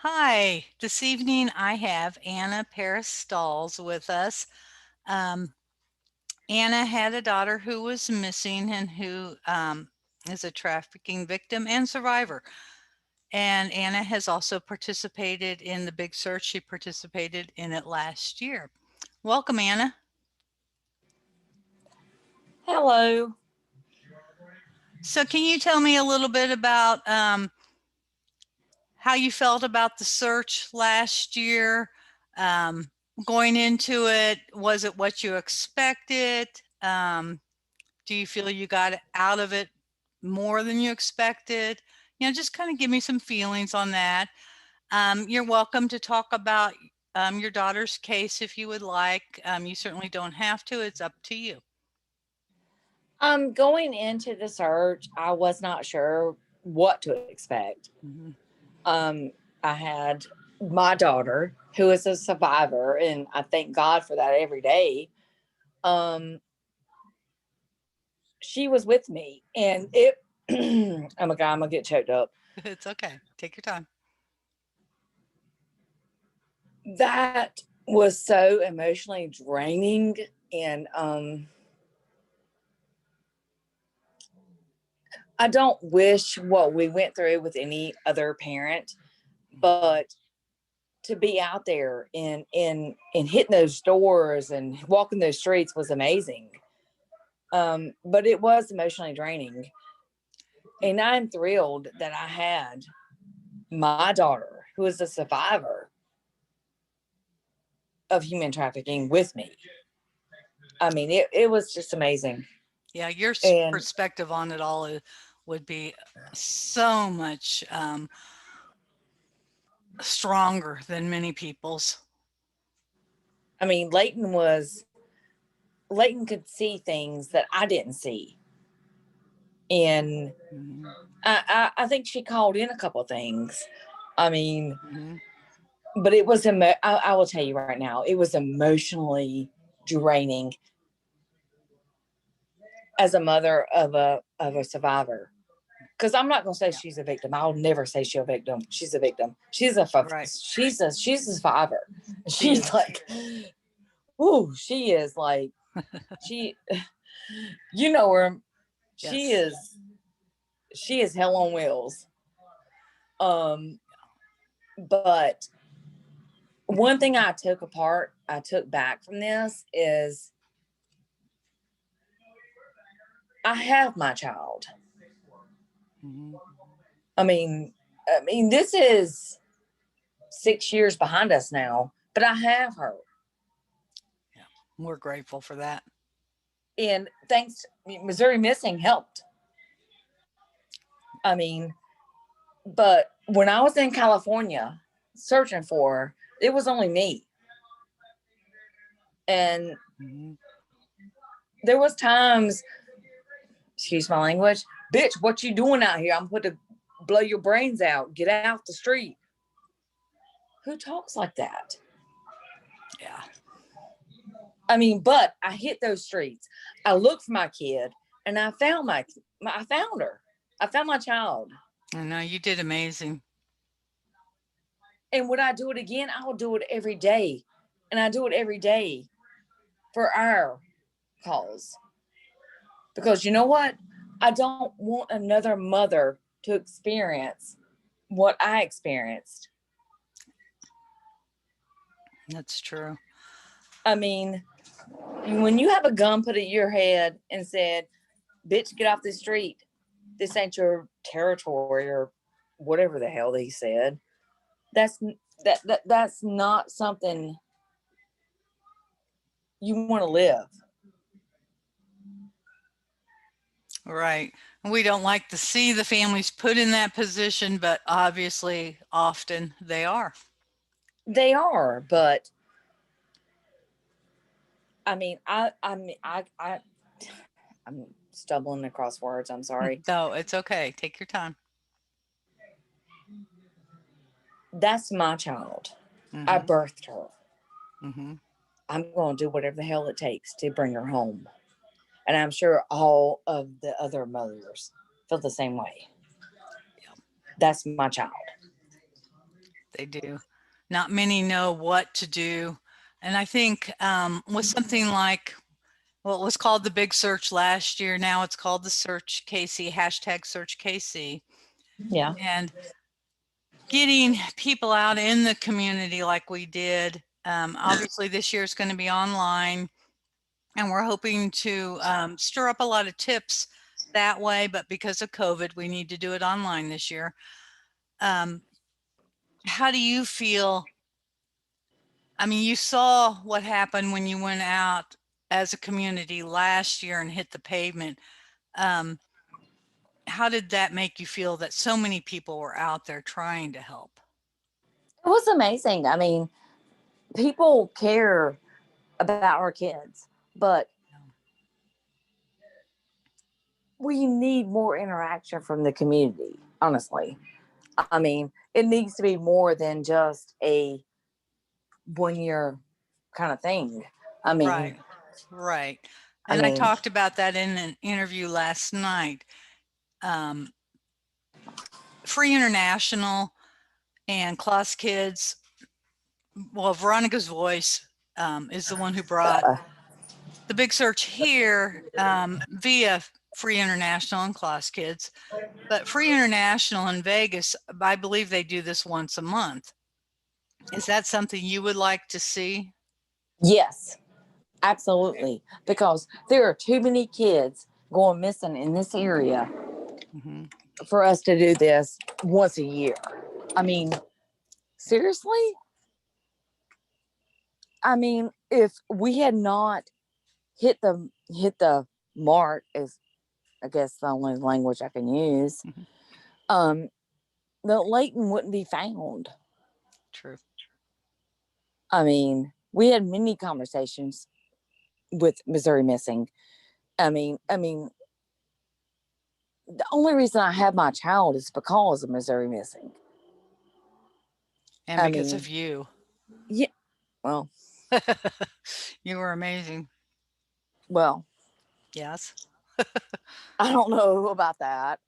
Hi, this evening I have Anna Paris Stalls with us. Um, Anna had a daughter who was missing and who is a trafficking victim and survivor. And Anna has also participated in the big search. She participated in it last year. Welcome, Anna. Hello. So, can you tell me a little bit about how you felt about the search last year? Um, Going into it, was it what you expected? Do you feel you got out of it more than you expected? Just kind of give me some feelings on that. You're welcome to talk about your daughter's case if you would like. You certainly don't have to, it's up to you. Going into the search, I was not sure what to expect. Mhm. I had my daughter, who is a survivor, and I thank God for that every day. Um, she was with me, and it. Oh my God, I'm gonna get choked up. It's okay. Take your time. That was so emotionally draining, and I don't wish what we went through with any other parent, but to be out there and hitting those doors and walking those streets was amazing. But it was emotionally draining. And I'm thrilled that I had my daughter, who is a survivor of human trafficking, with me. I mean, it was just amazing. Yeah, your And perspective on it all would be so much stronger than many people's. I mean, Leighton could see things that I didn't see. And Mhm. I think she called in a couple of things. I mean, Mhm. but I will tell you right now, it was emotionally draining as a mother of a survivor. Because I'm not gonna say Yeah. she's a victim. I'll never say she's a victim. She's a victim. Right. She's a survivor. She She's is. like, ooh, she is like she, you know her. She Yes. is she is hell on wheels. Um, but one thing I took back from this is I have my child. Mhm. This is 6 years behind us now, but I have her. Yeah. We're grateful for that. And thanks, Missouri Missing helped. I mean, but when I was in California searching for her, it was only me. And Mhm. there was times, excuse my language, bitch, what you doing out here? I'm going to blow your brains out. Get out the street. Who talks like that? Yeah. I mean, but I hit those streets. I looked for my kid, and I found her. I found my child. I know you did amazing. And would I do it again? I will do it every day, and I do it every day for our cause. Because you know what? I don't want another mother to experience what I experienced. That's true. I mean, when you have a gun put at your head and said, "Bitch, get off the street. This ain't your territory," or whatever the hell they said. That's that's not something you want to live. Right. We don't like to see the families put in that position, but obviously often they are. They are, but I mean, I'm stumbling across words. I'm sorry. No, it's okay. Take your time. That's my child. I Mhm. birthed her. Mhm. I'm going to do whatever the hell it takes to bring her home. And I'm sure all of the other mothers feel the same way. Yeah. That's my child. They do. Not many know what to do. And I think with something like, well, it was called the Big Search last year. Now it's called the Search KC, hashtag Search KC. Yeah. And getting people out in the community like we did. Obviously, this year is going to be online, and we're hoping to stir up a lot of tips that way. But because of COVID, we need to do it online this year. Um, how do you feel? I mean, you saw what happened when you went out as a community last year and hit the pavement. Um, how did that make you feel that so many people were out there trying to help? It was amazing. I mean, people care about our kids, but we need more interaction from the community, honestly. I mean, it needs to be more than just a 1 year kind of thing. I mean, Right, right. I And I mean, talked about that in an interview last night. Um, Free International and Class Kids, well, Veronica's Voice is the one who brought uh, the Big Search here via Free International and Class Kids. But Free International in Vegas, I believe they do this once a month. Is that something you would like to see? yes, absolutely. Because there are too many kids going missing in this area Mm-hmm. for us to do this once a year. I mean, seriously? I mean, if we had not hit the mark, is I guess the only language I can use, Mm-hmm. um, the Leighton wouldn't be found. True. I mean, we had many conversations with Missouri Missing. I mean, the only reason I have my child is because of Missouri Missing. And I because mean, of you. yeah. Well, You were amazing. well, Yes. I don't know about that.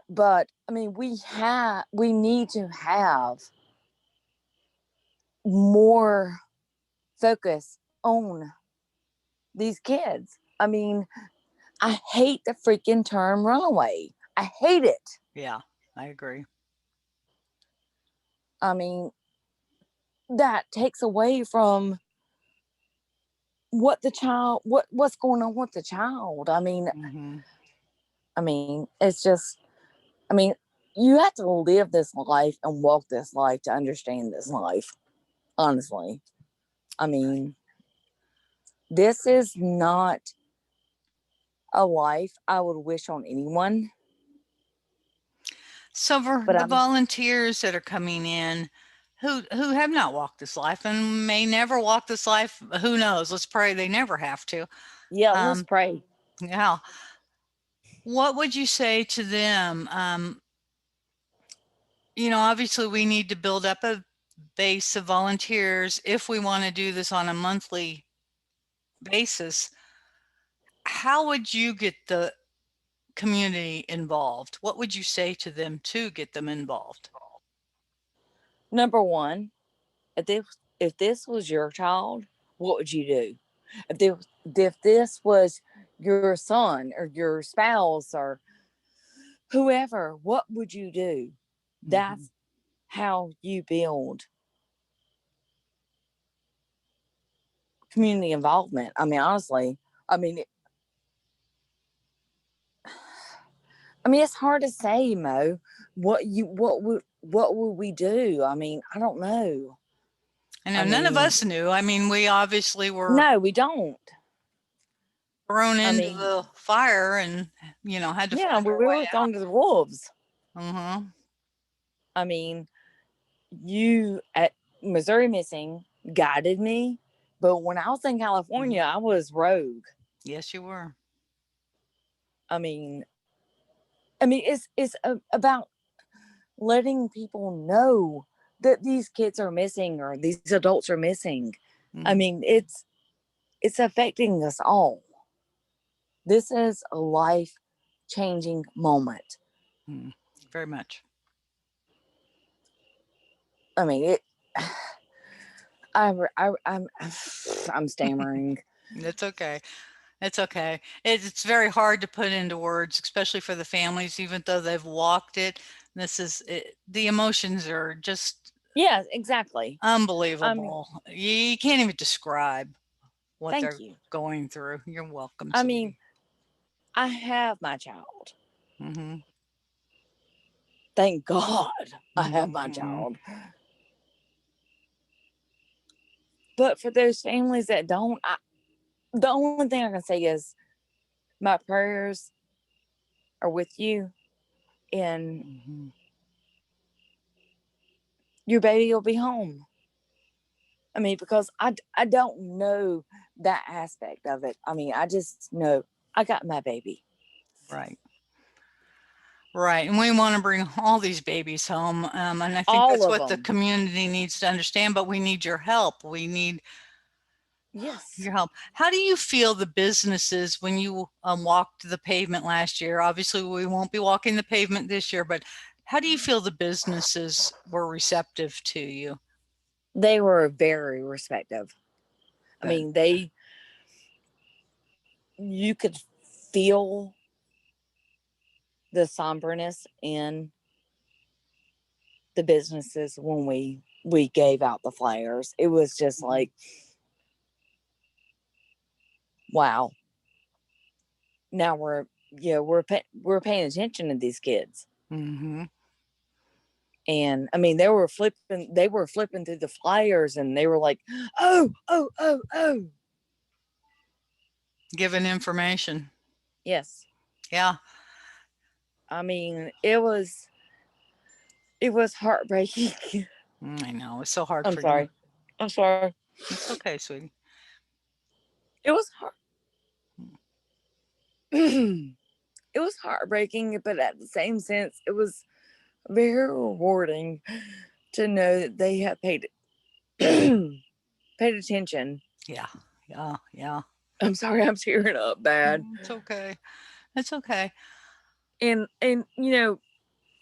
But we need to have more focus on these kids. I mean, I hate the freaking term runaway. I hate it. Yeah, I agree. I mean, that takes away from what's going on with the child. Mm-hmm. I mean, it's just I mean, you have to live this life and walk this life to understand this life. Honestly. I mean, this is not a life I would wish on anyone, So for but the I'm volunteers that are coming in who have not walked this life and may never walk this life, who knows? Let's pray they never have to. yeah, let's Um, pray. yeah. What would you say to them? Obviously we need to build up a base of volunteers if we want to do this on a monthly basis. How would you get the community involved? What would you say to them to get them involved? Number one, if this was your child, what would you do? If this was your son or your spouse or whoever, what would you do? Mm-hmm. That's how you build community involvement. I mean, honestly, I mean, it's hard to say, Mo. What would we do? I mean, I don't know. I know I none of mean, us knew. I mean, we obviously were no, we don't. thrown I into mean, the fire and, had to yeah, find we our way were thrown to the wolves. out. Uh-huh. I mean, you at Missouri Missing guided me, but when I was in Mhm. California, I was rogue. Yes, you were. I mean, it's about letting people know that these kids are missing or these adults are missing. I Mhm. mean, it's affecting us all. This is a life changing moment. Mhm. Very much. I mean it. I'm stammering. It's okay. It's okay. It's very hard to put into words, especially for the families, even though they've walked it. This is it, the emotions are just Yeah, exactly. I mean, unbelievable. You can't even describe what thank they're you. going through. You're welcome, I mean, sweetie. I have my child. Hmm. Thank God I have my Hmm. child. But for those families that don't, the only thing I can say is my prayers are with you, and Hmm. your baby will be home. I mean, because I don't know that aspect of it. I mean, I just know I got my baby. Right. Right. And we want to bring all these babies home. And I think All that's of what the them. community needs to understand, but we need your help. We need Yes. your help. How do you feel the businesses when you walked the pavement last year? Obviously, we won't be walking the pavement this year, but how do you feel the businesses were receptive to you? They were very respective. I Good. mean, you could feel the somberness in the businesses when we gave out the flyers. It was just Mhm. like, wow. Now we're paying attention to these kids. Mhm. And I mean, they were flipping through the flyers, and they were like, oh, oh, oh, oh. Given information. Yes. Yeah. I mean, it was heartbreaking. I know. It's so hard I'm for you. sorry. I'm sorry. It's okay, sweetie. It was hard. It was heartbreaking, but at the same sense, it was very rewarding to know that they have paid paid attention. Yeah. Yeah. Yeah. I'm sorry, I'm tearing up bad. It's okay. It's okay. And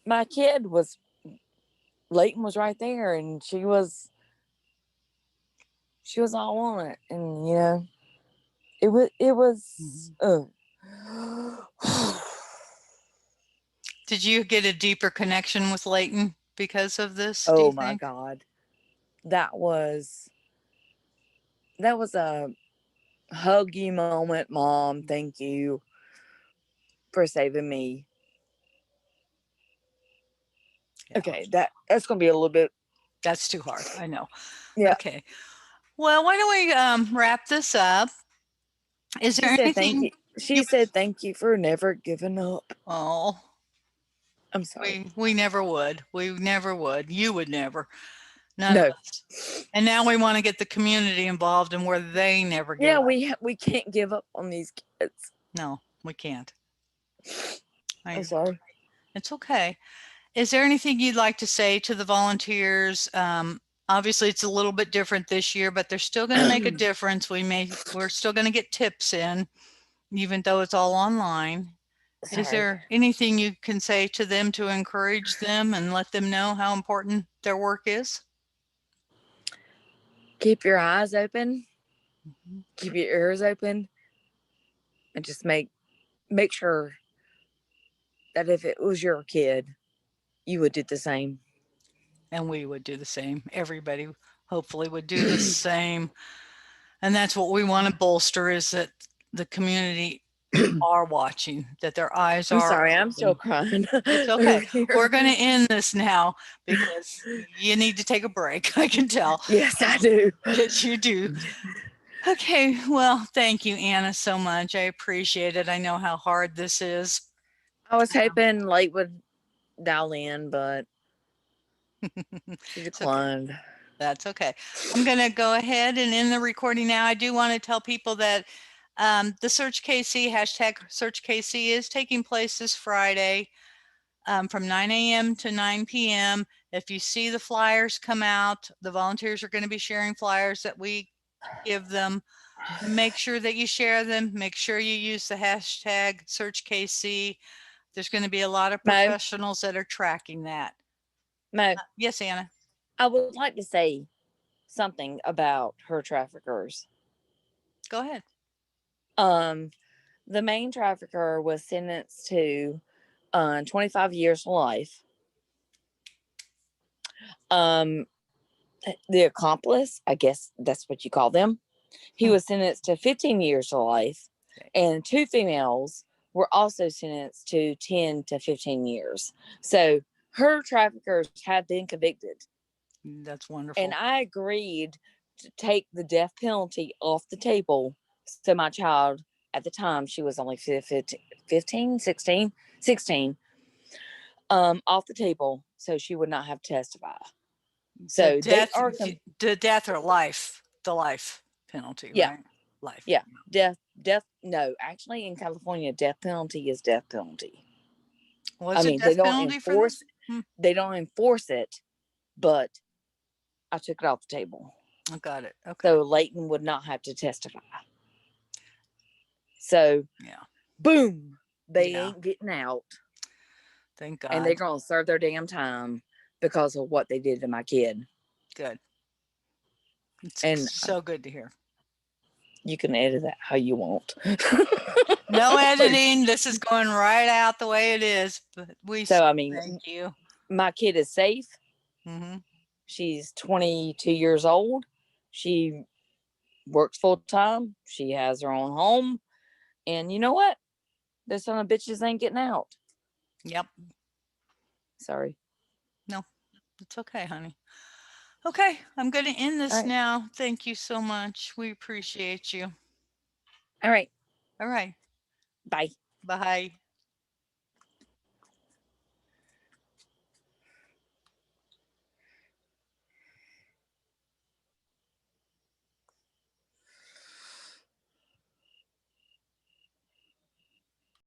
my kid was Leighton was right there, and she was all on it, and it was. Mhm. Did you get a deeper connection with Leighton because of this, do you Oh my think? God, that was that was a huggy moment, Mom. Thank you for saving me. Yeah, Okay, that's gonna be a little bit. that's too hard. I know. Yeah, Okay. Well, why don't we wrap this up? Is she there said thank anything you. She you said thank you for never giving up. oh, I'm sorry. we never would. We never would. You would never. None of No, us. And now we want to get the community involved and where they never give yeah, up. we can't give up on these kids. No, we can't. I'm I, sorry. it's okay. Is there anything you'd like to say to the volunteers? Obviously, it's a little bit different this year, but they're still going to make a difference. We're still going to get tips in, even though it's all online. Is Sorry. there anything you can say to them to encourage them and let them know how important their work is? Keep your eyes open. Mhm. Keep your ears open, and just make sure that if it was your kid, you would do the same. And we would do the same. Everybody hopefully would do the same. And that's what we want to bolster is that the community are watching, that their eyes I'm are sorry, I'm still open. crying It's over okay. We're here. going to end this now because you need to take a break. I can tell. Yes, I do. Yes, you do. Okay. Well, thank you, Anna, so much. I appreciate it. I know how hard this is. I was hoping Lake would dial in, but she It's okay. declined. That's okay. I'm going to go ahead and end the recording now. I do want to tell people that the Search KC, hashtag Search KC, is taking place this Friday from 9 a.m. to 9 p.m. If you see the flyers come out, the volunteers are going to be sharing flyers that we give them. Make sure that you share them. Make sure you use the hashtag Search KC. There's going to be a lot of Mo, professionals that are tracking that. Mo, Yes, Anna. I would like to say something about her traffickers. Go ahead. Um, the main trafficker was sentenced to 25 years to life. Um, the accomplice, I guess that's what you call them, he Hmm. was sentenced to 15 years to life, Okay. and two females were also sentenced to 10 to 15 years. So her traffickers have been convicted. That's And wonderful. I agreed to take the death penalty off the table. So my child, at the time, she was only 15, 16, 16, off the table so she would not have to testify. The So they death, are, the death or life, the life penalty, yeah, right? Life. yeah, death. No, actually, in California, death penalty is death penalty. I Was it mean, they death don't penalty for enforce this? Hmm. they don't enforce it, but I took it off the table I got it. Okay. so Leighton would not have to testify. So Yeah. boom, they Yeah. ain't getting out, Thank and they're God. gonna serve their damn time because of what they did to my kid. Good. It's And so good to hear. you can edit that how you want. No editing. This is going right out the way it is. But we So I mean, thank you. my kid is safe. Mm-hmm. She's 22 years old. She works full time. She has her own home. And you know what? Those son of bitches ain't getting out. Yep. Sorry. No, it's okay, honey. Okay, I'm going to end All this right. now. Thank you so much. We appreciate you. All right. All right. Bye. Bye.